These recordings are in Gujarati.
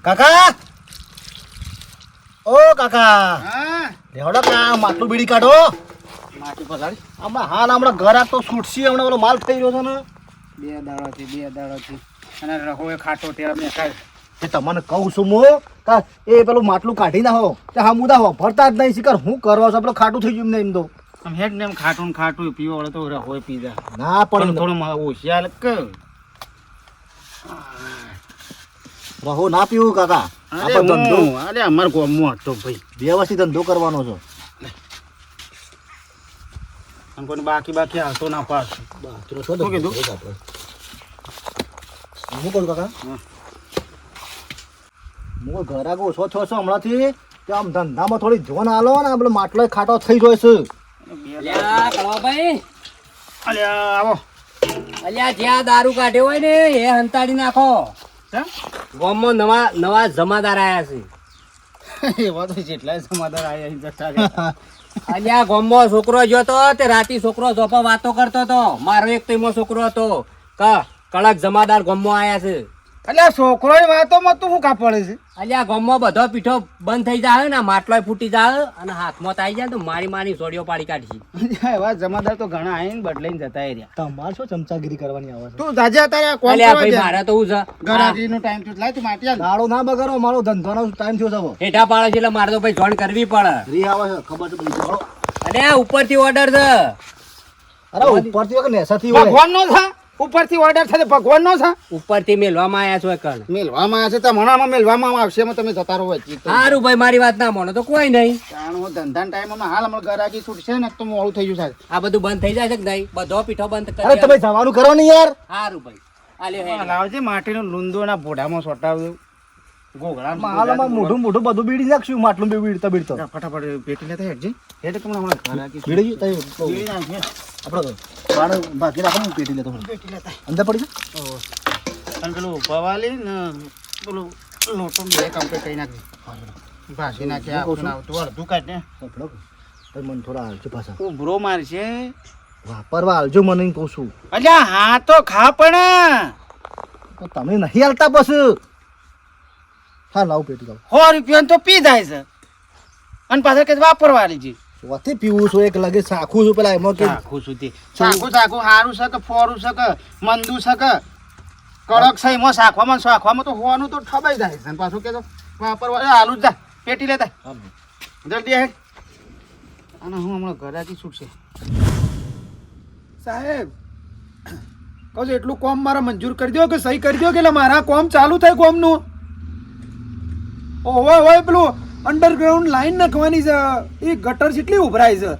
કાકા ઓ કાકા હા લેવડો કા માટલું બીડી કાઢો માટી પલાળી હમણાં ઘર આ તો છૂટશી હમણાં ઓલો માલ થઈ રહ્યો છે ને 2 દાડાથી અને રહોએ ખાટો તેરા મેં કાઢ એ તમને કહું છું હું એ પેલું માટલું કાઢી નાખો તે હા મુદા હો ભરતા જ નહીં શીખર હું કરવા છું પેલું ખાટું થઈ ગયું ને એમ તો આમ હેડ ને એમ ખાટું પીવો વળે તો રહોએ પીધા ના પણ થોડું હોશિયાર કે રહો ના પીવું કાકા આપણે ધંધો અરે અમાર ગામમાં હતો ભાઈ વ્યવસ્થિત ધંધો કરવાનો છે અને કોઈ બાકી હાલતો ના પાસ શું કીધું? હું કહું કાકા હું ઘર આગળ ઓછો થયો છું હમણાંથી કે આમ ધંધામાં થોડી જોન આલો ને આ પેલો માટલો ખાટો થઈ રહ્યો છે અલ્યા કળવાભાઈ, અલ્યા આવો અલ્યા જ્યાં દારૂ કાઢ્યો હોય ને એ હંતાડી નાખો. કેમ? ગામમાં નવા જમાદાર આયા છે. એવા તો જેટલા સમાધાન આયા જતા રહ્યા. અલ્યા ગામમાં છોકરો ગયો તો તે રાતી છોકરો જોપા વાતો કરતો હતો. મારો એક તો એમાં છોકરો હતો કડક જમાદાર ગામમાં આયા છે. અલ્યા છોકરો વાતોમાં તું શું કાપડે છે? અલ્યા ગામમાં બધો પીઠો બંધ થઈ જાય ને માટલો ફૂટી જાય અને હાથમાં આવી જાય તો મારી સોડીઓ પાડી કાઢી. એવા જમાદાર તો ઘણા આવીને બદલાઈને જતા રહ્યા. તમારે શું ચમચાગીરી કરવાની આવે છે તું જાજે તારે કોમ અલ્યા કરવા ભાઈ જા. મારે તો હું છે ગરાગીનો ટાઈમ થયો લાય તું માટી આલ. દાડો ના બગાડો મારો ધંધાનો ટાઈમ થયો છે હેઠા પાડે છે એટલે મારે તો ભાઈ જોઈન કરવી પડે. રી આવે છે ખબર છે બધી દાડો અને ઉપરથી ઓર્ડર છે. અરે ઉપરથી વગર નેસાથી હોય ભગવાન નો થા ઉપરથી ઓર્ડર થાય ભગવાન નો થા ઉપરથી મેલવામાં આયા છો એકણ. મેલવામાં આવશે તો મણામાં મેલવામાં આવશે એમાં તમે જતા રહો વચ્ચે. સારું ભાઈ મારી વાત ના માનો તો કોઈ નહીં. કારણ હું ધંધાના ટાઈમમાં હાલ હમણાં ગરાગી છૂટશે ને તો મોડું થઈ ગયું સાહેબ. આ બધું બંધ થઈ જાય છે કે નહીં? બધો પીઠો બંધ અરે તમે કરી જવાનું કરો ને યાર સારું ભાઈ. આ લ્યો હેડ. લાવજે માટીનો લુંદો ના ભોડામાં સોટાવ્યું ગોગળા હાલમાં મોઢું બધું બીડી નાખશું માટલું બી બીડતો ફટાફટ પેટી લેતા હેડજે હેડ તમને હમણાં ગરાગી બીડી બીડી નાખજે. આપણે બાર બાકી રાખો હું પેટી લેતો પેટી લેતા અંદર પડી ઓહો. અને પેલું પવાલી ને પેલું લોટો બે કમ્પ્લીટ કરી નાખજે. ભાસી નાખે આપણને આવતું અડધું કાઢ ને જાય મને થોડા હાલજો પાછા ઉભરો મારશે. વાપરવા હાલજો મને એમ કહું છું અલ્યા હા તો ખા પણ તો તમે નહીં હાલતા પછી હા લાવ પેટી લાવ 100 રૂપિયા તો પી જાય છે અને પાછળ કે વાપરવાની છે. વાથી પીવું છું એક લગે સાખું છું પેલા એમાં કે સાખું સુધી સાખું હારું છે કે ફોરું છે કે મંદુ છે કે કડક છે એમાં શાખવામાં તો હોવાનું તો ઠબાઈ જાય છે અને પાછું કે તો વાપરવા હાલું જ જા પેટી લેતા જલ્દી હેડ. અને હું હમણાં ઘરાથી છૂટશે સાહેબ કહું છું એટલું કોમ મારા મંજૂર કરી દો કે સહી કરી દો કે એટલે મારા કોમ ચાલુ થાય કોમનું. ઓય હોય પેલું અંડરગ્રાઉન્ડ લાઈન નાખવાની છે એ ગટર જેટલી ઉભરાય છે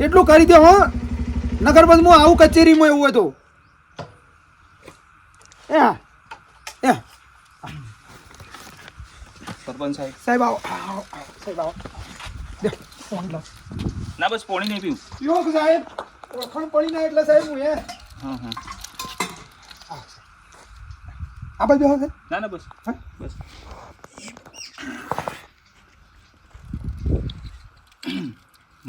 એટલું કરી દો હો નગર બસ હું આવું કચેરીમાં એવું હોય તો એ હા એ સરપંચ સાહેબ સાહેબ આવો સાહેબ આવો દે ફોન લો ના બસ પાણી નહીં પીવું. પીવો કે સાહેબ ઓળખાણ પડી ના એટલે સાહેબ હું હા આ બાજુ બેહો સાહેબ. ના ના બસ હા? બસ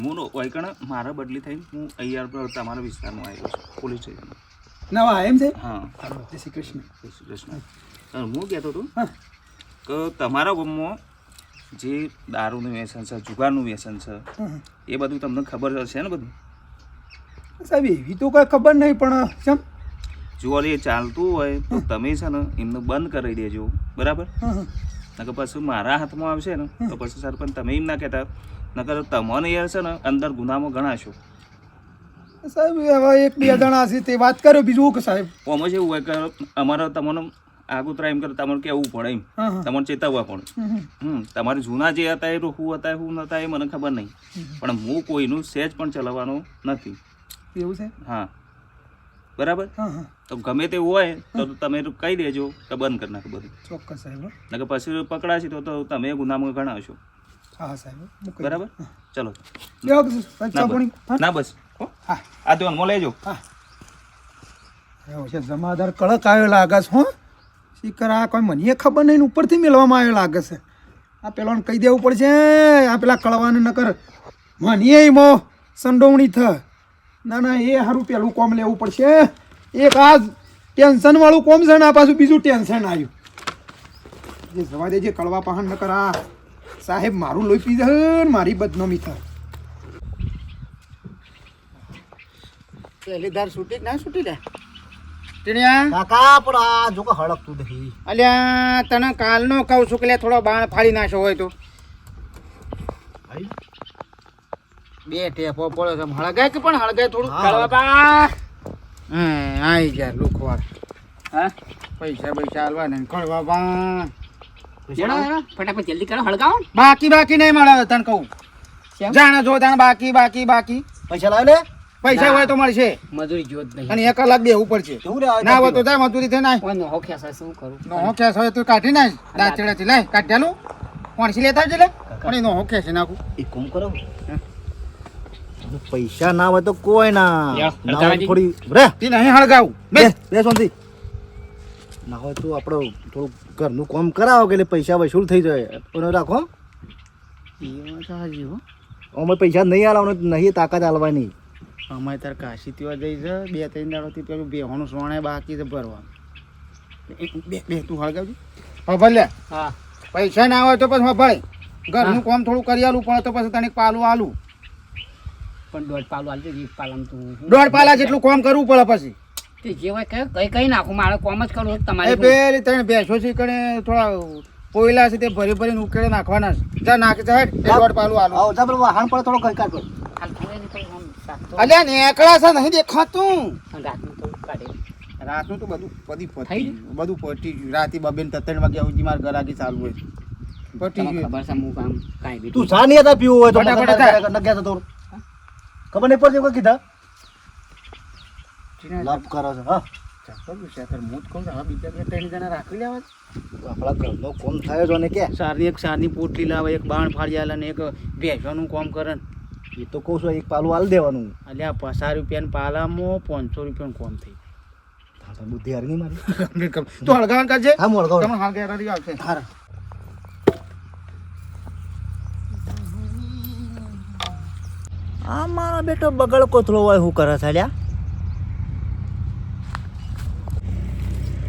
હું વૈકણ મારા બદલી થઈને હું અહીંયા તમારા વિસ્તારમાં આવ્યો છું પોલીસ સ્ટેશન. નવા એમ છે હા જય શ્રી કૃષ્ણ. જય શ્રી કૃષ્ણ. હું કહેતો હતો હા. કે તમારા ગામમાં જે દારૂનું વ્યસન છે જુગારનું વ્યસન છે એ બધું તમને ખબર હશે ને બધું? સાહેબ એવી તો કઈ ખબર નહીં પણ કેમ જો એ ચાલતું હોય તો તમે છે ને એમને બંધ કરી દેજો બરાબર. નકર પછી મારા હાથમાં આવશે ને તો પછી સરપંચ તમે એમ ના કહેતા નકર તમને યાર છે ને અંદર ગુનામાં ગણાશો. સાહેબ હવે એક બે જણા છે તે વાત કર્યો બીજું કે સાહેબ આમાં એવું હોય કે અમારે તમને આગોતરા એમ કરે તમારે કહેવું પડે એમ તમારે ચેતવવા પડે. તમારે જૂના જે હતા એ શું હતા એ મને ખબર નહીં પણ હું કોઈનું સહેજ પણ ચલાવવાનો નથી. એવું છે હા બરાબર. તો ગમે તે હોય તો તમે કહી દેજો કે બંધ કરી નાખો બધું. ચોક્કસ સાહેબ નકર પછી પકડાશે તો તમે ગુનામાં ગણાવશો. હા સાહેબ બરાબર ચલો. બેહો કે સાહેબ ચા પાણી ના બસ હો. હા આ તો અનમો લેજો. એવું છે જમાદાર કડક આવ્યો લાગે છે હો શીકર આ કોઈ મને ખબર નહીં ને ઉપરથી મેળવામાં આવ્યો લાગે છે આ પેલાને કહી દેવું પડશે આ પેલા કળવાને નકર મને એમાં સંડોવણી થ ના ના એ સારું પેલું કોમ લેવું પડશે એક આ ટેન્શન વાળું કોમ છે ને આ પાછું બીજું ટેન્શન આવ્યું જે જવા દેજે કળવા પહાણ ન કરા સાહેબ મારું લોહી પી જશે ને મારી બદનામી થાય. પહેલી ધાર છૂટી કે ના છૂટી લે ટીણિયા કાકા પણ આ જો કે હળકતું નહીં. અલ્યા તને કાલનો કહું છું કે લે થોડો બાણ ફાડી નાખ્યો હોય તો બે ટેપો પડ્યો છે હળગાય કે પણ હળગાય થોડું હા. કરવા બા આઈ જા લુખવાડ હા પૈસા પૈસા આલવા ને કળવા બા ફટાફટ જલ્દી કરો હળગાવો ને. બાકી નહીં મળે તને કહું કેમ? જાણે જો તાણે બાકી પૈસા લાવ લે. પૈસા હોય તો મળશે મજૂરી જોત નહીં અને 1 કલાક બેહવું પડશે કેવું લે ના હોય તો જાય મજૂરી થઈ નાય કોઈ નો ખેસા શું કરું નો કેસ હોય તો કાઢી નાય દાંતેડાથી લાય કાઢ્યાલું કોણસી લેતા આવજે લે પણ એનો હોકે છે નાખું એક કામ કરો. પૈસા ના હોય તો કોઈ ના યા, ના હોય તો હળગાવા થોડી રે તે નહીં હળગાવું બે બે શાંતિ. ના હોય તો આપણે થોડું ઘરનું કામ કરાવો કે એટલે પૈસા વસૂલ થઈ જાય પણ રાખો. અમે પૈસા નહીં આલવાનું નહીં તાકાત આલવાની. અમે તાર કાશી તેવા જઈ છે 2-3 દાડોથી પેલું બેહોનું સોણે બાકી છે ભરવાનું બે તું હળગાવજે ભલે લે હા પૈસા ના હોય તો પછી ભાઈ ઘરનું કામ થોડું કરી આલું પડે તો પછી તને પાલું આલું પણ દોઢ પાલું હાલજો વીસ પાલામાં તું 1.5 પાલા જેટલું કામ કરવું પડે પછી તે જે હોય કઈ નાખું મારે કોમ જ કરવું એ તમારે પેલી 3 ભેંસો છે કણે થોડા કોયલા છે તે ભરીને ઉકેળે નાખવાના છે જા નાખી જા હેડ 1.5 પાલું આલું આવો જા પેલું વાહન પડે થોડો કઈ કાઢો. અલ્યા નેકળા છે નહીં દેખાતું રાતનું થોડું કાઢે રાતનું તો બધું પતી થઈ બધું પટી ગયું રાતે 2-3 વાગ્યા સુધી મારે ગરાગી ચાલુ હોય છે. પટી તમને ગયું ખબર છે હું કામ કાંઈ બી તું જા નહીં હતા પીવું હોય તો ફટાફટ મગજ જા. ન ગયા તો થોડું. ખબર નહીં પડતી કોઈ કીધા લાભ કરો છો. હા બીજા 2-3 જણા રાખી લેવા આપણા ઘરનો કોમ થાય જો ને કે એક સારની પોટલી લાવે એક બાણ ફાડી આલે ને એક ભેંસોનું કામ કરે ને એ તો કહું છું એક પાલું આલ દેવાનું. અલ્યા 50 રૂપિયાના પાલામાં 500 રૂપિયાનું કામ થઈ હા, તો બુદ્ધિ હારી નહીં મારી. તું હળગાવન કરજે હા મોળ તમે હળગાવી આવશે હારા. આ મારો બેટો બગડ કોથળો હોય શું કરે છે લ્યા?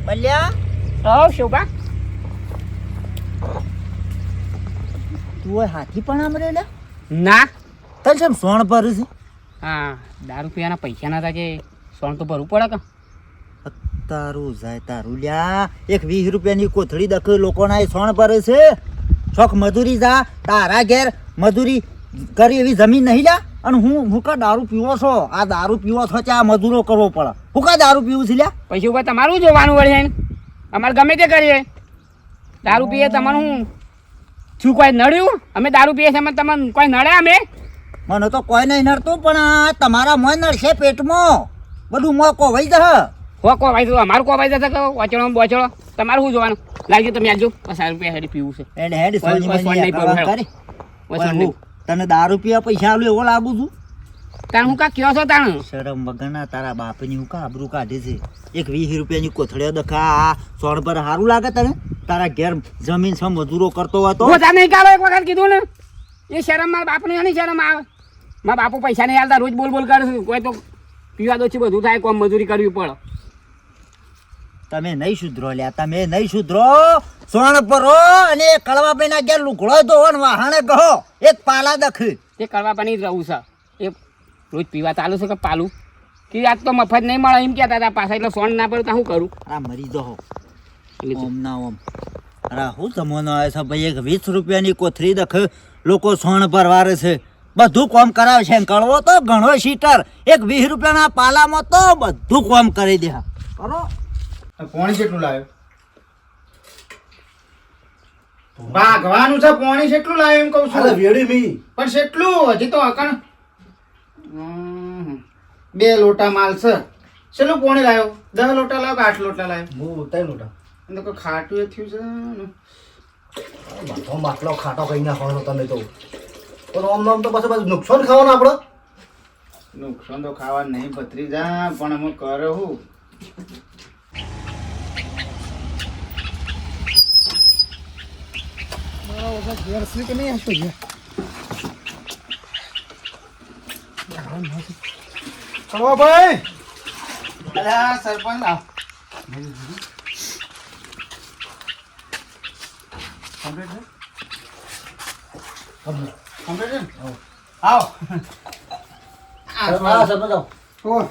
બલ્યા હા શોભા તું હોય હાથી પણ આમ રે લ્યા? ના તને કેમ સોણ ભર્યું છે? હા દારૂ પીવાના પૈસા ના હતા કે સોન તો ભરવું પડે કે તારું જાય તારું લ્યા. એક 20 રૂપિયાની કોથળી દખ લોકોના એ સોણ ભરે છે. શોખ મજૂરી જા તારા ઘેર મજૂરી કરી એવી જમીન નહીં લ્યા. અને હું કા દારૂ પીવો છો? આ દારૂ પીવો છો ત્યાં મજૂરો કરવો પડે. હું કા દારૂ પીવું છે લ્યા? પૈસા ઉપર તમારું જોવાનું વળી અમારે ગમે તે કરીએ દારૂ પીએ તમારું શું કોઈ નડ્યું અમે દારૂ પીએ છીએ તમને કોઈ નડે અમે મને તો કોઈ નહીં નડતું પણ આ તમારા મોં નડશે પેટમાં. બધું મોં કોવાઈ જશે. હો કોવાય તો અમારું કોવાય જશે કે વચડો બોચડો તમારું શું જોવાનું લાગજો તમે આવજો 50 રૂપિયા હેડી પીવું છે એને હેડ કોઈ નહીં પડવું, કરી વચડ નહીં. તને દારૂ પીવા પૈસા આલું એવો લાગુ છું. તાણ હું કા કયો છો તાણ શરમ વગરના તારા બાપની હું કા આબરૂ કાઢે છે. એક 20 રૂપિયાની કોથળીઓ દખા આ સોળ પર સારું લાગે તને? તારા ઘેર જમીન છે મજૂરો કરતો હોય તો બોધા નહીં કાઢો એક વખત કીધું ને એ શરમ મારા બાપની નહીં શરમ આવે મારા બાપુ પૈસા નહીં આલતા રોજ બોલ કરે છે કોઈ તો પીવા દો છે બધું થાય કોમ મજૂરી કરવી પડે તમે નહીં સુધરો લ્યા. તમે નહીં સુધરો. સોણ પરો અને કળવા પૈના ઘેર લુકડો તો વાહણે કહો એક પાલા દખ. તે કરવા પણ જ રહું છે એ રોજ પીવા ચાલુ છે કે પાલું કે આજ તો મફત નહીં મળે એમ કહેતા હતા પાછા એટલે સોન ના પડે તો શું કરું આ મરી દો એટલે ઓમ ના ઓમ. અરે હું જમવાનો આવે છે ભાઈ. એક 20 રૂપિયાની કોથળી દખ લોકો સોણ ભરવારે છે. બધું કોમ કરાવે છે. કળવો તો ઘણો સીટર. એક 20 રૂપિયાના પાલામાં તો બધું કોમ કરી દે. કરો પોણી કેટલું લાવ્યો ભાગવાનું છે પોણી કેટલું લાવ્યો એમ કહું છું વેડી મી પણ કેટલું હજી તો અકણ 2 લોટા માલ છે ચલો પોણી લાવ્યો 10 લોટા લાવ્યો કે 8 લોટા લાવ્યો હું 3 લોટા. અને કોઈ ખાટું એ થયું છે ને બધો માટલો ખાટો કઈ નાખવાનો તમે તો. પણ આમ નામ તો પછી નુકસાન ખાવાનું આપણે. નુકસાન તો ખાવા નહીં ભત્રીજા પણ અમે કરે હું ઘેર છે કે નહીં આવતો કળવા ભાઈ અલ્યા સરપંચ લાવ કમ્પ્લીટ છે કમ્પ્લીટ છે ને? આવો ઓ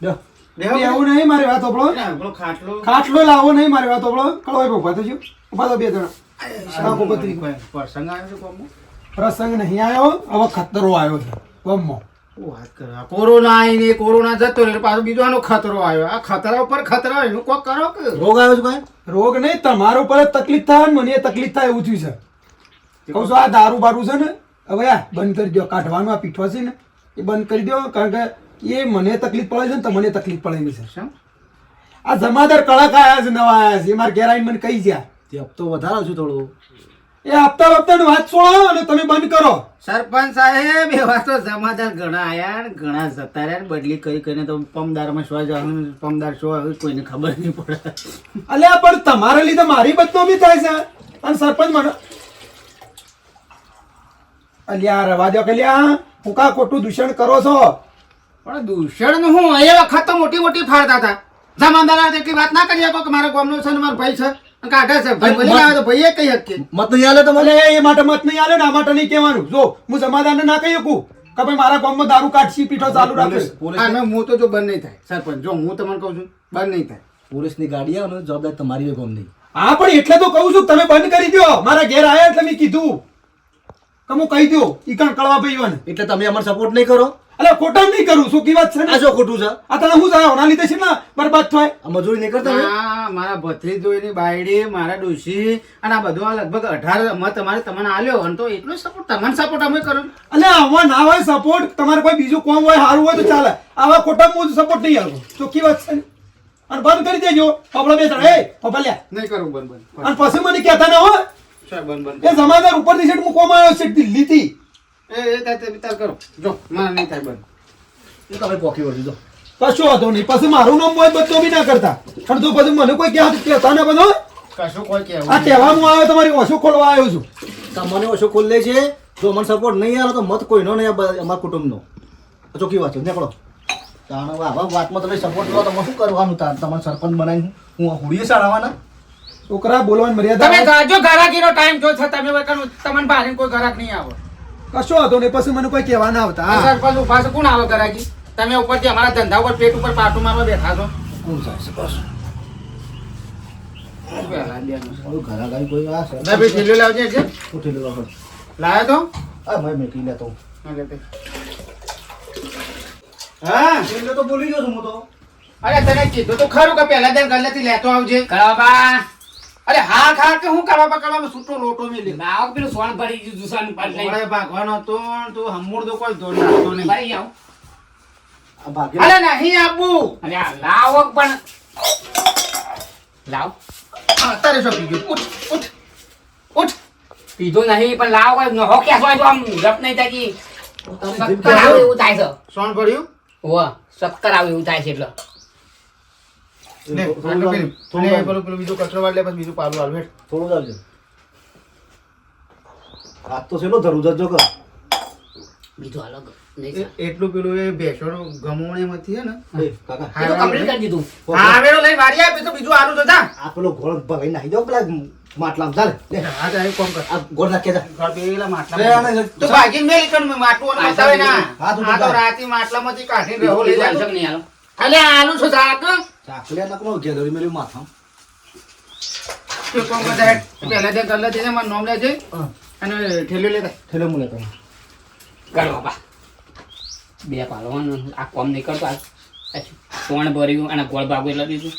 બેહો. એવું નહીં મારી વાત ઓપડો પેલો ખાટલો ખાટલો લાવો નહીં મારી વાત ઓપડો કળવાય ઉભા થજો ઉભા તો બે જણા સાકો બત્રી પ્રસંગ આવ્યો છે કોમમાં? પ્રસંગ નહીં આવ્યો હવે ખતરો આવ્યો છે ગમમાં શું વાત કરે? આ કોરોના આવીને કોરોના જતો રહ્યો પાછો બીજો આનો ખતરો આવ્યો. આ ખતરા ઉપર ખતરા એનું કોક કરો કે રોગ આવ્યો છે ભાઈ? રોગ નહીં તમારો ઉપર જ તકલીફ થાય ને મને તકલીફ થાય એવું થયું છે કહું છું આ દારૂ બારૂ છે ને હવે આ બંધ કરી દો કાઢવાનું આ પીઠો છે ને એ બંધ કરી દો કારણ કે એ મને તકલીફ પડે છે ને તમને તકલીફ પડેલી છે શું? આ જમાદાર કડક આયા છે નવા આયા છે એ મારા ઘેર આવીને મને કહી ગયા તે હપ્તો વધારો છું થોડું. એ હપ્તા વપ્તાની વાત છોડો અને તમે બંધ કરો સરપંચ સાહેબ એવા તો જમાદાર ઘણા આયા ને ઘણા જતા રહ્યા ને બદલી કરી કરીને તો પમદારમાં શું જવાનું પમદાર શું આવ્યું કોઈને ખબર નહીં પડે. અલ્યા પણ તમારા લીધે મારી બદનામી થાય છે અને સરપંચ મને અલ્યા રવા દો કલ્યા હું કા ખોટું દૂષણ કરો છો પણ દૂષણ નું હું એ વખત તો મોટી મોટી ફાડતા હતા. જમાદાર એટલી વાત ના કરી શકો કે મારા ગામનો છે ને મારો ભાઈ છે અને કાઢે છે ભાઈ બોલી આવે તો ભાઈએ કહી શકીએ. મત નહીં આલે તમારે? અલે એ માટે મત નહીં આલે ને આ માટે નહીં કહેવાનું જો હું જમાદારને ના કહી શકું કે ભાઈ મારા ગામમાં દારૂ કાઢશી પીઠો ચાલુ રાખે હા મેં હું તો જો બંધ નહીં થાય સરપંચ જો હું તમને કહું છું બંધ નહીં થાય. પોલીસની ગાડી આવે ને જવાબદારી તમારી હોય ગામની. હા પણ એટલે તો કહું છું તમે બંધ કરી દો મારા ઘેર આયા એટલે મેં કીધું કે હું કહી દો ઈ કણ કળવા ભાઈઓને એટલે તમે અમારો સપોર્ટ નહીં કરો? અલે ખોટા નહીં કરું શું કી વાત છે ને આ જો ખોટું છે? આ તને હું જાય ઓના લીધે છે ને બરબાદ થાય આ મજૂરી નહીં કરતા તમે? આ મારા ભત્રીજોની બાયડી મારા ડોશી અને આ બધું આ લગભગ 18 મત અમારે તમને આલ્યો અને તો એટલો સપોર્ટ તમને સપોર્ટ અમે કરો. અલે આવા ના હોય સપોર્ટ તમારે કોઈ બીજું કોમ હોય સારું હોય તો ચાલે આવા ખોટા હું સપોર્ટ નહીં આવું ચોખ્ખી વાત છે ને અને બંધ કરી દેજો આપણે બે જણા એ પપલ્યા નહીં કરું બંધ બંધ અને પછી મને કહેતા ના હોય સાહેબ બંધ બંધ એ જમાદાર ઉપરથી સેટ મૂકવામાં આવ્યો છે દિલ્હીથી એ તાર કરો જો મારે નહીં થાય બંધ. એ તમે પોકી વળજો. કશો હતો નહીં પછી મારું નામ હોય બધો બી ના કરતા પણ તો પછી મને કોઈ કહેતા ના બધો કશું કોઈ કહેવું આ કહેવાનું આવ્યો તમારી ઓછો ખોલવા આવ્યો છું તમને ઓછો ખોલ લે છે જો મને સપોર્ટ નહીં આવે તો મત કોઈનો નહીં અમારા કુટુંબનો. ચોખ્ખી વાત છે નીકળો. તાણ હવે આવા વાતમાં તમે સપોર્ટ કરો તો શું કરવાનું? તાર તમારે સરપંચ બનાવીને હું હુડીએ સારાવાના? છોકરા બોલવાની તમે મર્યાદા જાજો ઘરાકીનો ટાઈમ જો છે તમે વખત તમને બહાર કોઈ ઘરાક નહીં આવે. કશો હતો નહીં પછી મને કોઈ કહેવા ના આવતા હા. સરપંચ ઉભા છે કોણ આવે ઘરાકી? તમે ઉપરથી અમારા ધંધા ઉપર પેટ ઉપર પાટું મારવા બેઠા છો. કોણ જાય છે બસ? ઘરા ગાડી કોઈ આ છે? ભાઈ ઠેલો લાવજે છે ઉઠી લેવા પડે. લાયો તો આ મેં મેકી લેતો. હા એટલે તો બોલી ગયો છું હું તો. અરે તને કીધું તો ખરું કે પહેલા દિન ગલ્લેથી લેતો આવજે કળવા. અરે હા ખા કે હું કરવા છૂટો લોટો મેલી બાવક પેલું સોણ ભરી ગયું જુસાનું પાટ લઈ ઓળે ભાગવાનો તો તું હમુર તો કોઈ દોડ નાખતો નહીં. ભાઈ આવ આ ભાગે અરે નહીં આબુ અરે આ લાવક પણ લાવ તારે શું પી ગયું? ઉઠ ઉઠ ઉઠ. પીધો નહીં પણ લાવ કોઈ નહો કે હોય તો આમ ગપ નહીં થાય કે શક્કર આવે એવું થાય છે સોન ભર્યું હોવા શક્કર આવે એવું થાય છે એટલે લે આટલું પેલું. અને પેલું બીજું કચરો વાળ લે પછી બીજું પાલું આલું હેઠ. થોડું ચાલજો. હાથ તો છેલ્લો ધરું જજો કર. બીજું અલગ નહીં એટલું પેલું એ ભેંસોનું ગમવણીમાંથી હે ને એ કાકા એ તો કમ્પ્લીટ કરી દીધું હાવેરો લઈ વારી આપી તો બીજું આલું તો જા. આ પેલો ગોળ ભગાઈ નાખી દો પેલા માટલામાં ચાલે લે હા તો એ કોમ કર. આ ગોળ નાખી જા. ઘર પેલા લે માટલામાં આને તો ભાગીને મેલી કણ માટલું અને બતાવે ના. હા, તું આ તો બતાવ. રાતી માટલામાંથી કાઢીને રહો લઈ બીજું જાય. આવશે કે નહીં હાલો અલે આલું છો જાક. ચાકલિયા નાખનો ઘેર મેલ્યું માથા. તો કોમ કરતા હેઠ. પહેલા દે કર લેજે મારું નામ લેજે અને ઠેલો લેતા. થેલે મુલે તમે કરો બાપા બે પાલો આ કોમ નહીં કરતો આ સોણ ભર્યું અને ગોળ બાગુ એટલે દીધું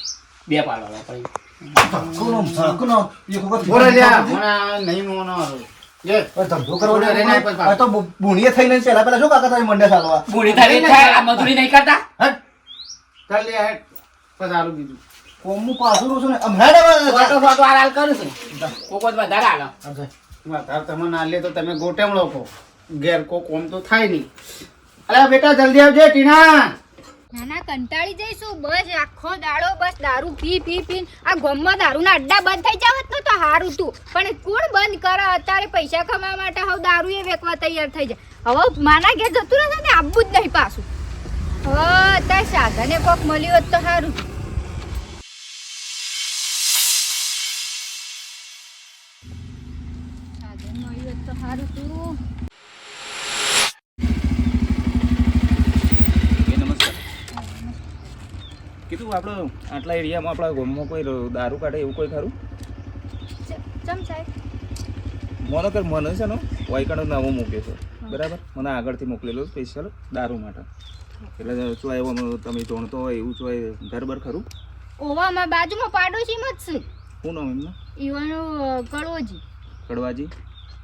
બે પાલો ભાઈ કોનો એક વખત બોલે લ્યા મને નહીં મોનો જે ધંધો કરવો બોલે રે ના પછી આ તો બુણીએ થઈને પેલા પેલા શું કાકા તારી મંડે ચાલવા બુણી થાય થાય આ મજૂરી નહીં કરતા હટ ચાલ લે હેઠ પછી આલું બીજું. કોમનું પાછું રહું છું ને આમ હેડ હવે ફોટો ફોટો હાલ કરું છું કોકો જ વધારે હાલો વધારે તમે ના લે તો તમે ગોટેમ લોકો ઘેર કો કોમ તો થાય નહીં. અરે બેટા જલ્દી આવજે ટીના. નાના કંટાળી જઈશું બસ આખો દાડો બસ દારૂ પી પી પી આ ગામમાં દારૂના અડ્ડા બંધ થઈ જાવત ને તો સારું તું પણ કોણ બંધ કરે અત્યારે પૈસા કમાવા માટે હવે દારૂ એ વેચવા તૈયાર થઈ જાય હવે માના ઘેર જતું રહે ને આવવું જ નહીં પાછું હવે અત્યારે સાધને કોક મળ્યું હોત તો સારું. તો સારું તું એ નમસ્કાર. કીધું આપણે આટલા એરિયામાં આપણા ગામમાં કોઈ દારૂ કાઢે એવું કોઈ ખરું? ચમ સાહેબ મને છે ને વાયકાનો નવો મૂક્યો છે બરાબર, મને આગળથી મોકલેલો સ્પેશિયલ દારૂ માટે. એટલે શું આવ્યો તમે જાણતો હોય એવું શું ઘર ખરું? ઓવામાં બાજુમાં પાડોશીમાં જ છે શું નામ એમનું? ઈવાનો કડોજી કડવાજી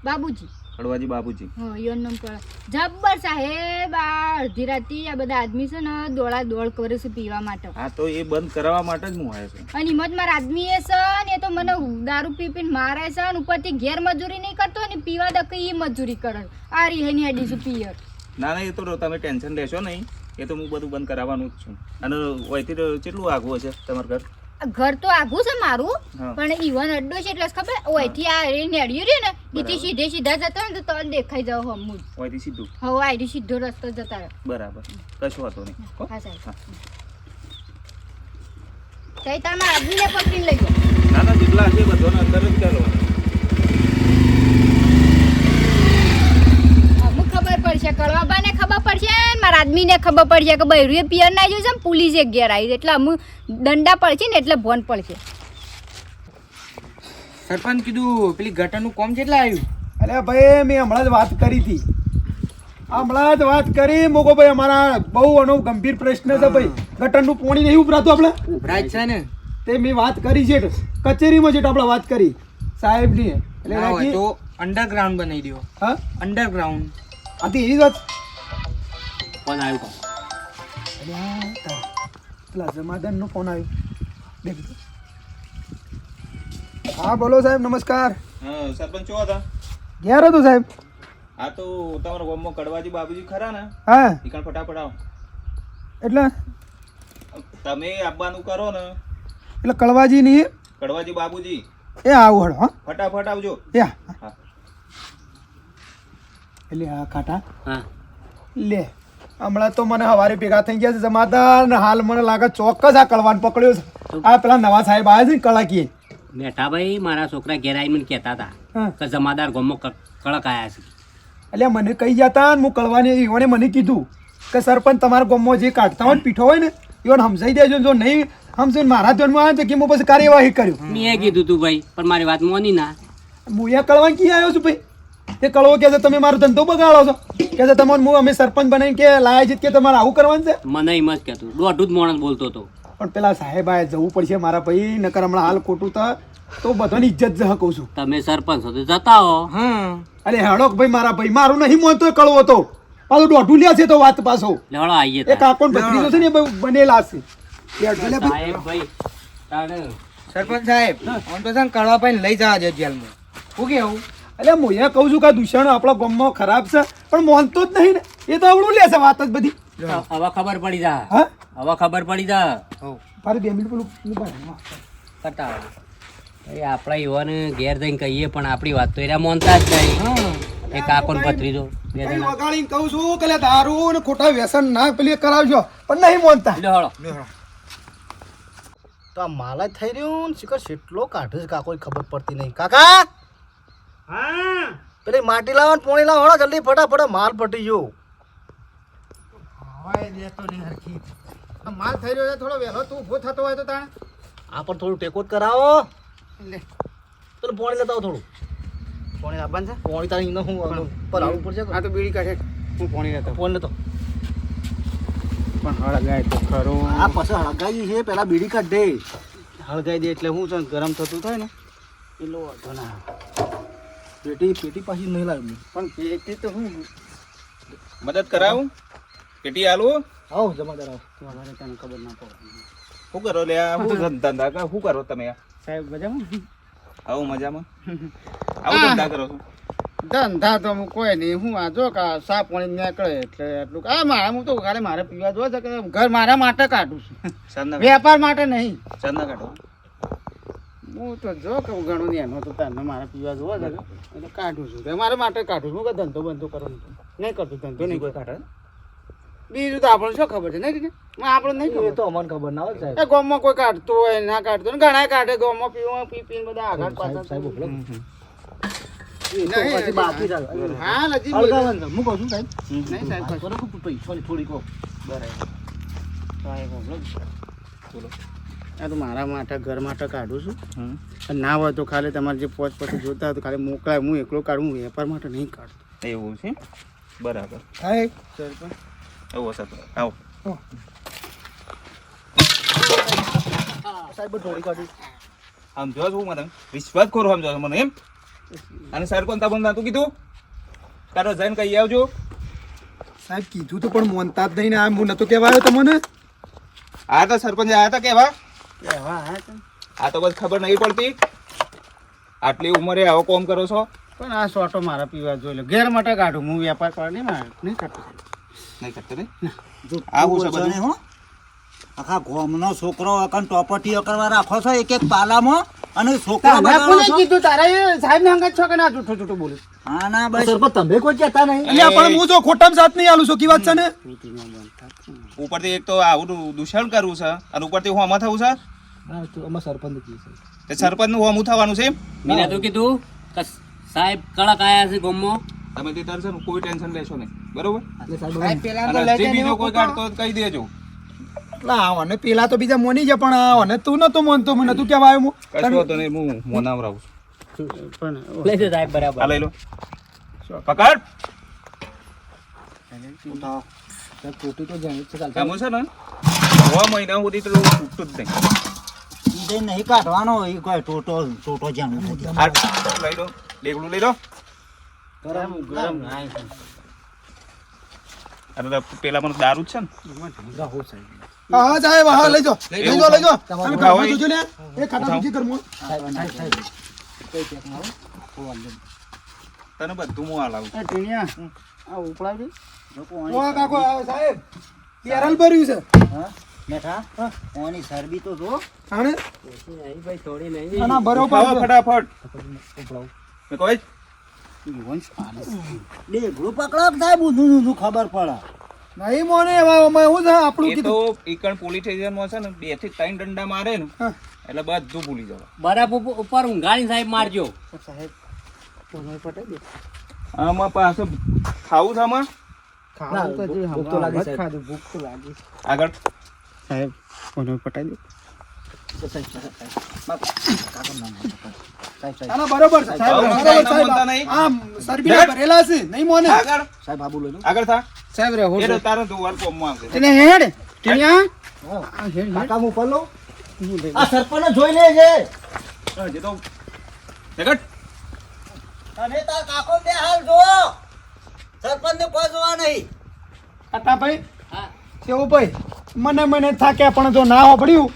બાબુજી કડવાજી બાબુજી. હા ઈવન નામ કળ જબ્બર સાહેબ આ અડધી રાતી આ બધા આદમી છે ને દોડા દોડ કરે છે પીવા માટે. હા તો એ બંધ કરાવવા માટે જ હું આવ્યો છું. અને હિંમત મારા આદમી એ છે ને એ તો મને દારૂ પી પીને મારે છે ને ઉપરથી ઘેર મજૂરી નહીં કરતો ને પીવા દકે એ મજૂરી કરે. આ રીહેની આડી છું પિયર. ના ના, એ તો તમે ટેન્શન લેશો નહીં, એ તો હું બધું બંધ કરાવવાનું જ છું. અને અહીંથી કેટલું આગું હશે તમારું ઘર? ઘર તો આઘું છે મારું હા. પણ ઈવન અડ્ડો છે એટલે ખબર ઓયથી આ નેડિયું રહ્યું ને એથી સીધે સીધા જતો ને તો તને દેખાઈ જાવ હમું જ. અહીંથી સીધું? હવે આઈડી સીધો રસ્તો જતા રહે. બરાબર, કશું વાતો નહીં. હો? હા સાહેબ હા. તઈ તારા આદમીને પકડીને લઈ જાઓ. ના ના, જેટલા હશે બધાને અંદર જ કરવાનું. અમુક ખબર પડશે કળવાબાને ખબર પડશે ને મારા આદમીને ખબર પડશે કે બૈરુએ પિયર ના જોયું છે ને પોલીસે ઘેર આવી એટલે અમુક દંડા પડશે ને એટલે ભોન પડશે. સરપંચ કીધું પેલી ગટરનું કોમ કેટલા આવ્યું? અરે ભાઈ મેં હમણાં જ વાત કરી હતી, હમણાં જ વાત કરી મોકો ભાઈ. અમારા બહુ એનો ગંભીર પ્રશ્ન છે ભાઈ, ગટરનું પાણી નહીં ઉભરાતું આપણે. ઉભરાય જ છે ને. તે મેં વાત કરી છે કચેરીમાં છે આપણે વાત કરી સાહેબની. એટલે ના હોય રાખી- તો અંડરગ્રાઉન્ડ બનાવી દો. હા અંડરગ્રાઉન્ડ. આથી એવી વાત. ફોન આવ્યો કોણ? અરે આ તારા પેલા જમાદારનો ફોન આવ્યો. દેખ તો. હા બોલો સાહેબ, નમસ્કાર. હા સરપંચ શું હતા? ઘેર હતો સાહેબ. હા તો તમારા ગામમાં કડવાજી બાબુજી ખરા ને? હા ઈકણ ફટાફટ આવો. એટલે તમે આવવાનું કરો ને એટલે કળવાજી ની કડવાજી બાબુજી, એ આવું હળ. હા ફટાફટ આવજો. યા હા. એટલે આ ખાટા હા લે હમણાં તો મને હવારે ભેગા થઈ ગયા છે જમાદાર ને હાલ મને લાગે ચોક્કસ આ કળવાન પકડ્યો છે. આ પેલા નવા સાહેબ આવ્યા છે ને કળાકીએ. મેઠાભાઈ મારા છોકરા ઘેર આવીને મને કહેતા હતા હા કે જમાદાર ગામમાં કડક આવ્યા છે. એટલે મને કહી જતા ને હું કળવાની ઈવોને મને કીધું કે સરપંચ તમારા ગામમાં જે કાઢતા હોય ને પીઠો હોય ને ઈવોને સમજાઈ દેજો. જો નહીં સમજે મારા ધ્યાનમાં આવે તો કે હું પછી કાર્યવાહી કર્યું. મેં કીધું તું ભાઈ પણ મારી વાત મોની ના. હું અહીંયા કળવાન કી આવ્યો છું ભાઈ. તે કળવો કે છે તમે મારો ધંધો બગાડો છો, કે છે તમને હું અમે સરપંચ બનાવીને કે લાયા છે કે તમારે આવું કરવાનું છે. મને એમ જ કહેતું દોઢું જ માણસ બોલતો હતો. પણ પેલા સાહેબ આ જવું પડશે મારા ભાઈ, નકર હમણાં હાલ ખોટું તો બધાની ઇજ્જત જ કહું છું. તમે સરપંચ છો તો જતા હો. હા અરે હેડોક ભાઈ મારા ભાઈ, મારું નહીં મોનતો કળવો તો પાછું દોઢું લ્યા છે તો વાત પાછો. લેવડો આવીએ એ કાકો ને ભત્રીજો છે ને એ ભાઈ બનેલા છે. સાહેબ ભાઈ તારે સરપંચ સાહેબ આમ તો છે ને કડવાભાઈને લઈ જવા દે જેલમાં. શું કેવું? એટલે હું અહીંયા કહું છું કે આ દૂષણ આપણા ગામમાં ખરાબ છે પણ મોનતો જ નહીં ને. એ તો આવડું લે છે વાત જ બધી. હવે ખબર પડી જા. હા હવે ખબર પડી જા. મારે 2 મિનિટ પેલું કરતા એ આપણા યુવાને ઘેર જઈને કહીએ પણ આપણી વાત તો એના મોનતા જ નહીં. એ કાકો ને ભત્રીજો બે જણા વગાડીને કહું છું કે લે દારૂ ને ખોટા વ્યસન ના પેલી કરાવજો પણ નહીં મોનતા. લે હળો. તો આ માલ જ થઈ રહ્યું ને શિખર કેટલો કાઢે છે કાકો ખબર પડતી નહીં. કાકા હા પેલી માટી લાવો ને પોણી લાવો હળો જલ્દી ફટાફટ માલ પટી ગયો. હવે દેતો નહીં હરખી. આ માલ થઈ રહ્યો છે થોડો વહેલો તું ઊભો થતો હોય તો તાણ આ પણ થોડું ટેકો જ કરાવો. લે પેલું પોણી લેતા આવો થોડું. પોણી લાવવાનું છે. પોણી તારી હું પર આવવું પડશે આ તો બીડી કાઢે હું પોણી લેતો પોણી લેતો. પણ હળગાય તો ખરું. આ પછી હળગાઈ છે પેલા બીડી કાઢ દે. હળગાઈ દે એટલે હું છે ને ગરમ થતું થાય ને એટલો વાંધો ના આવે. પેટી પાછી નહીં લાવી. પણ પેટી તો હું મદદ કરાવું? કેટી આલું? આવો જમાદાર આવો. વધારે તને ખબર ના પડે. શું કરો લે આ? શું ધંધા કે શું કરો તમે? સાહેબ મજામાં? આવું મજામાં? આવું ધંધા કરો છો? ધંધા તો હું કોઈ નહીં. હું આ જો કે સા પાણી નીકળે એટલે એટલું આ મારા હું તો ખાલી મારે પીવા જોવે છે કે ઘર મારા માટે કાઢું છું, સાંજના વેપાર માટે નહીં. સાંજના કાઢો. હું તો જો કે ઘણું નહીં એનો તો તને મારે પીવા જોવે છે એટલે કાઢું છું. તે મારા માટે કાઢું છું. હું કે ધંધો બંધો કરવાનો નહીં કરતો. ધંધો નહીં કોઈ કરતો. કાઢે? બીજું તો આપણને શું ખબર છે નહીં? આપણને નહીં એ ખબર. તો અમને ખબર ના હોય સાહેબ. એ ગામમાં કોઈ કાઢતું હોય ના કાઢતું હોય ઘણા કાઢે ગામમાં પીવા પી પીને બધા આગળ સાહેબ પાછળ. સાહેબ ઉભરો. હજી બાકી છે. હાલ હજી હળગાવાનું છે. હું કહું છું સાહેબ નહીં સાહેબ વાત કરો કે પૈસાની થોડીક હો. આ તો મારા માટે ઘર માટે કાઢું છું અને ના હોય તો ખાલી તમારે જે પોચ પછી જોતા હોય તો ખાલી મોકલાય. હું એકલો કાઢું, હું વેપાર માટે નહીં કાઢતો. એવું છે બરાબર. સાહેબ સરપંચ આવો સરપંચ આવો. સાહેબ થોડી કાઢી. સમજો છું મને વિશ્વાસ કરો, સમજો છો મને એમ. અને સરપંચ તમને નતું કીધું તારો જઈને કહી આવજો. સાહેબ કીધું તો પણ મોનતા જ નહીં ને આમ હું નતો કહેવાયો તમને. આ તો સરપંચ આયા હતા કેવા? એવા હા છે. આ તો બસ ખબર નહીં પડતી. આટલી ઉંમરે આવો કોમ કરો છો. પણ આ સોટો મારા પીવા જોઈ લો. ઘેર માટે કાઢું, હું વેપાર કરવા નહીં મારે નહીં કરતો. નહીં કરતો ને જો આવું છે બોલશો બધું. ને હો આખા ગામનો છોકરો અકન ટોપટીઓ કરવા રાખો છો એક એક પાલામાં અને છોકરો મેં બગાડો કોને છો? કીધું તારા એ સાહેબ ને અંગત છો કે ના જૂઠું જૂઠું બોલું? હા ના બસ સરપંચ તમે કોઈ કહેતા નહીં. અલ્યા પણ હું જો ખોટામાં સાથ નહીં આલું છું કી વાત છે ને. ઉપરથી એક તો આવું દૂષણ કરવું છે અને ઉપરથી હું આમાં થવું છે. હા તો અમારા સરપંચ કહે છે. તે સરપંચ નું હોમું થવાનું છે એમ. મેં નતું કીધું કે સાહેબ કડક આયા છે ગામમાં. તમે તે તરશે ને કોઈ ટેન્શન લેશો નહીં, બરોબર? એટલે સાહેબ સાહેબ પેલા તો અને લઈ જે જાય બીજો ને કોઈ કાઢતો હોય તો કહી દેજો. અને પેલા તો બીજા મોની છે પણ આને તું નતો મોનતો મને નતું કહેવાયો હું. કશો હતો નહીં, હું મોનાવરાવું છું. પણ લઈ લો સાહેબ બરાબર. આ લઈ લો, પકડ. સાહેબ ખોટી તો જાણી જ છે ચાલશે. કામ છે ને 6 મહિના સુધી તો છૂટતું જ નહીં. ઈ નહીં કાઢવાનો એ કોઈ ટોટો જાણવું નથી. આ લઈ લો, ડેગલું લઈ લો. ગરમ ગરમ અને પેલા મને દારૂ જ છે ને. રાહુ સાહેબ. હા સાહેબ હા લઈ જાઓ લઈ લઈ જાઓ. જાઓ લઈ જાઓ તમારું તમે ખાવા ઘરમાં જોજો ને એ ખાટા બીજી ઘરમાં. સાહેબ સાહેબ કઈ ચેક ના આવો. કોઈ વાંધો નહીં. તને બધું હું હાલાવું. એ ટીણિયા આ ઉપડાવી દે. ઓ કાકો આ સાહેબ બેરલ ભર્યું છે. હા મેઠા ઓની સરબી તો જો આને નહીં ભાઈ થોડી નહીં. ના, ના બરોબર ખાવા છે. ફટાફટ. ઉપડાવો. મેં કહું ડેગડું પકડો થાય ઊંધું ઊંધું ખબર પડે. નહીં મોને એવા અમે હું છે આપણું એ કીધું. તો ઈકણ પોલીસ સ્ટેશનમાં છે ને 2 થી 3 ડંડા મારે ને હા. એટલે બધું ભૂલી જાવ. બરાબર ઉપર ઊંઘાડી સાહેબ મારજો. સાહેબ કોનો પટાઈ દે. આમાં પાસે ખાવું છે આમાં ખાવું તો જોઈએ, ભૂખ તો લાગી હમણાં સાહેબ. ખાધું, ભૂખ તો લાગી. આગળ. સાહેબ કોનો પટાઈ દે. ના, બરોબર છે સાહેબ આવું બરોબર કાંઈ બોલતા સાહેબ નહીં. આમ સરબીના ભરેલા છે નહીં મોને. આગળ સાહેબ આબુ લઈ લો. આગળ થા. સાહેબ રે એ તો તારો દુવાર કોમમાં આવશે. એને હેડ ટીણિયા હા. આ હેડ હેડ. કાકા હું ઉપર લઉં. આ સરપંચ જોઈ લેજે જે તો જગત અને તાર કાકો બે હાલ જો સરપંચ ને કોઈ જોવા નહીં. કાટાભાઈ હા કેવું ભાઈ મને થાક્યા પણ જો ના હોપડ્યું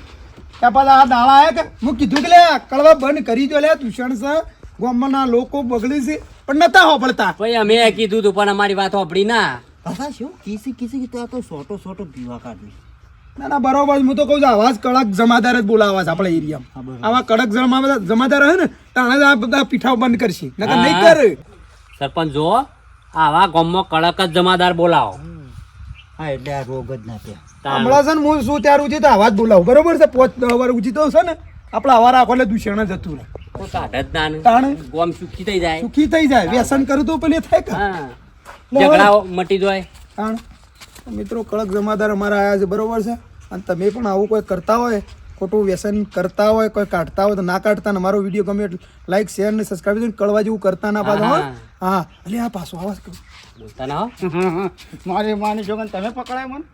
ત્યાં પાછા આ દાડા આયા કે હું કીધું કે લે કળવા બંધ કરી દો લે દૂષણ છે ગામના લોકો બગડી છે પણ નતા હોપડતા. ભાઈ અમે કીધું તું પણ અમારી વાત સાંભળી ના. પાછા શું કિસી તો આ તો સોટો પીવા કાઢી. ના બરોબર હું તો કહું છું આવા જ કડક જમાદાર જ બોલાવા છે આપણા હા, એરિયામાં. બરોબર. આવા કડક જમાદાર હે ને તાણે જ આ બધા પીઠાઓ બંધ કરશે નકર નહીં કરે. સરપંચ જો આવા ગામમાં કડક જ જમાદાર બોલાવો. હા એટલે આ રોગ જ ના ત્યાં. હમણાં છે ને હું શું ત્યારે ઉઠી તો આવા જ બોલાવું બરોબર છે 5-10 વાર ઉઠી તો છે ને આપણા હવા રાખો એટલે દૂષણ જ હતું રહે. તો કાઢ જ ના ને. તાણે ગોમ સુખી થઈ જાય. સુખી થઈ જાય વ્યસન કરું તો પેલી થાય કે હા ઝઘડા મટી જાય. તાણ મિત્રો કડક જમાદાર અમારા આયા છે બરોબર છે અને તમે પણ આવું કોઈ કરતા હોય ખોટું વ્યસન કરતા હોય કોઈ કાઢતા હોય તો ના કાઢતા ને મારો વિડીયો ગમે એટલે લાઈક શેર ને સબસ્ક્રાઈબ કળવા જેવું કરતા ના પાછો હો. હા એટલે આ પાછો આવાજ કરું બોલતા ના હો. મારી માની જોગન તમે પકડાય મને.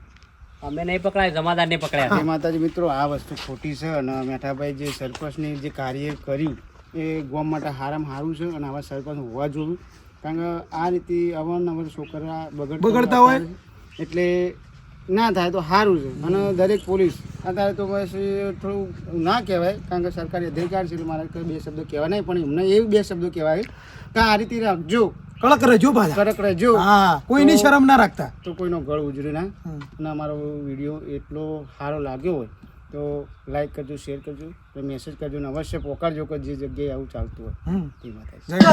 અમે નહીં પકડાય જમાદાર ને પકડ્યા. જય માતાજી મિત્રો, આ વસ્તુ ખોટી છે અને મેઠાભાઈ જે સરપંચની જે કાર્ય કર્યું એ ગામ માટે સારામાં સારું છે અને આવા સરપંચ હોવા જોઈએ. કારણ કે આ રીતે અવારનવાર છોકરા બગડતા હોય. એટલે ના થાય તો સારું છે. અને દરેક પોલીસ અત્યારે તો બસ થોડું ના કહેવાય કારણ કે સરકારી અધિકાર છે એટલે મારે કોઈ 2 શબ્દો કહેવાય નહીં પણ એમને એવી 2 શબ્દો કહેવાય કે આ રીતે રાખજો, કડક રહેજો પાછા. કડક રહેજો, હા કોઈની શરમ ના રાખતા. તો કોઈનો ગળ ઉજરે ના. અને અમારો વિડીયો એટલો સારો લાગ્યો હોય તો લાઈક કરજો, શેર કરજો, મેસેજ કરજો અને અવશ્ય પોકારજો કે જે જગ્યાએ આવું ચાલતું હોય. હમ. તે માટે જય